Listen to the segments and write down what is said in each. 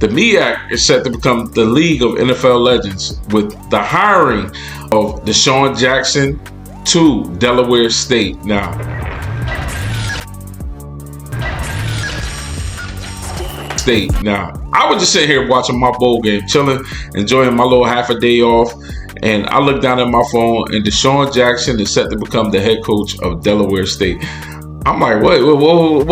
The MEAC is set to become the League of NFL Legends with the hiring of DeSean Jackson to Delaware State. Now, I was just sitting here watching my bowl game, chilling, enjoying my little half a day off, and I look down at my phone, and DeSean Jackson is set to become the head coach of Delaware State. I'm like, wait, whoa,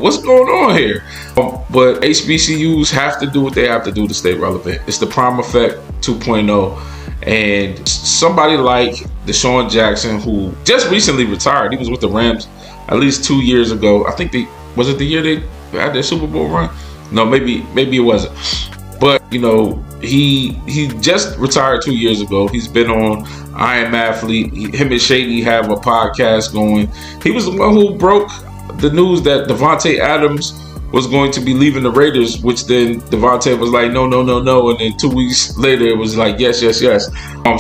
what's going on here? But HBCUs have to do what they have to do to stay relevant. It's the prime effect 2.0. And somebody like DeSean Jackson, who just recently retired, he was with the Rams at least 2 years ago. I think was it the year they had their Super Bowl run? No, maybe it wasn't. But, you know, he just retired 2 years ago. He's been on I Am Athlete. Him and Shady have a podcast going. He was the one who broke the news that Devontae Adams was going to be leaving the Raiders, which then Devontae was like, no. And then 2 weeks later, it was like, yes. Shout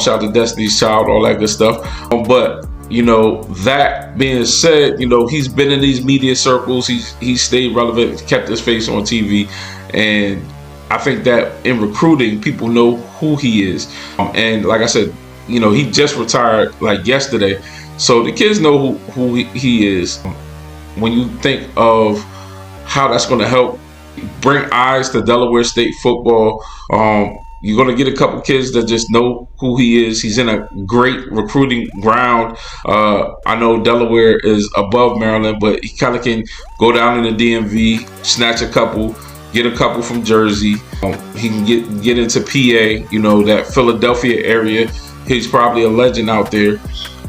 out to Destiny's Child, all that good stuff. But, you know, that being said, you know, he's been in these media circles. He stayed relevant, kept his face on TV. And I think that in recruiting, people know who he is. And like I said, you know, he just retired like yesterday. So the kids know who he is. When you think of how that's going to help bring eyes to Delaware State football, you're going to get a couple kids that just know who he is. He's in a great recruiting ground. I know Delaware is above Maryland, but he kind of can go down in the DMV, snatch a couple, get a couple from Jersey. He can get into PA, you know, that Philadelphia area. He's probably a legend out there.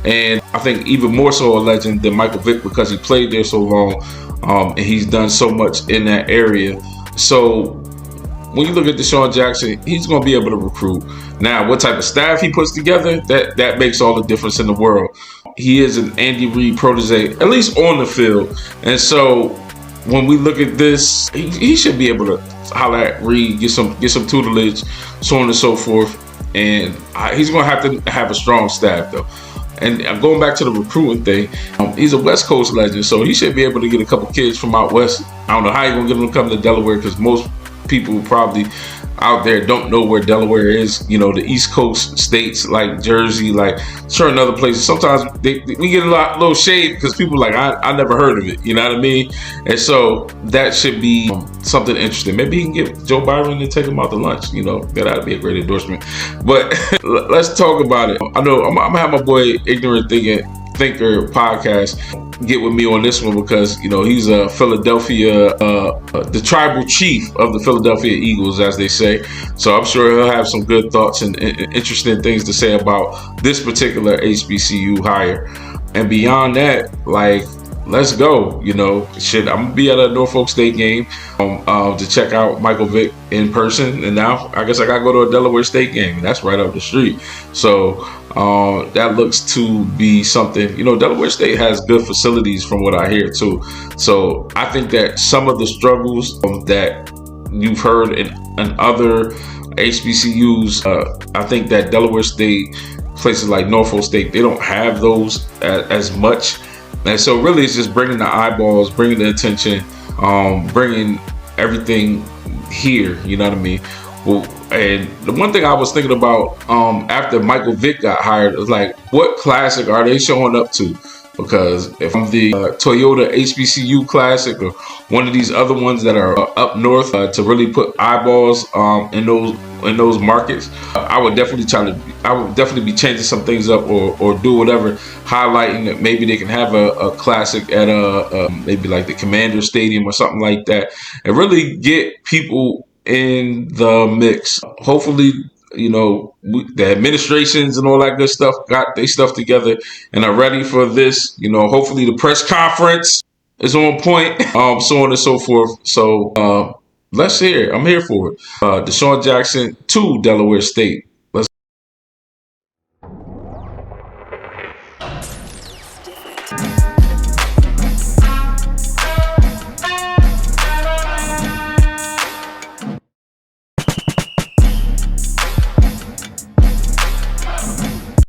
And I think even more so a legend than Michael Vick because he played there so long, and he's done so much in that area. So when you look at DeSean Jackson, he's going to be able to recruit. Now, what type of staff he puts together, that makes all the difference in the world. He is an Andy Reid protege, at least on the field. And so when we look at this, he should be able to holler at Reid, get some tutelage, so on and so forth. And he's going to have a strong staff, though. And going back to the recruiting thing, he's a West Coast legend, so he should be able to get a couple kids from out west. I don't know how you're going to get them to come to Delaware because most people probably out there don't know where Delaware is. You know, the East Coast states like Jersey, like certain other places. Sometimes we get a little shade because people are like, I never heard of it. You know what I mean? And so that should be something interesting. Maybe he can get Joe Byron to take him out to lunch. You know, that'd be a great endorsement. But let's talk about it. I know I'm gonna have my boy Ignorant Thinker podcast get with me on this one because, you know, he's a Philadelphia, the tribal chief of the Philadelphia Eagles, as they say. So I'm sure he'll have some good thoughts and interesting things to say about this particular HBCU hire. And beyond that, like, let's go. You know, I'm gonna be at a Norfolk State game to check out Michael Vick in person, and now I guess I gotta go to a Delaware State game. That's right up the street. So that looks to be something. You know, Delaware State has good facilities from what I hear too. So I think that some of the struggles that you've heard in other HBCUs, I think that Delaware State, places like Norfolk State, they don't have those as much. And so really it's just bringing the eyeballs, bringing the attention, bringing everything here, you know what I mean? Well, and the one thing I was thinking about after Michael Vick got hired was like, what classic are they showing up to? Because if I'm the Toyota HBCU Classic or one of these other ones that are up north to really put eyeballs in those markets, I would definitely be changing some things up or do whatever, highlighting that maybe they can have a classic at maybe like the Commander Stadium or something like that, and really get people in the mix. Hopefully, you know, the administrations and all that good stuff got their stuff together and are ready for this. You know, hopefully the press conference is on point, so on and so forth. So let's hear it. I'm here for it. DeSean Jackson to Delaware State.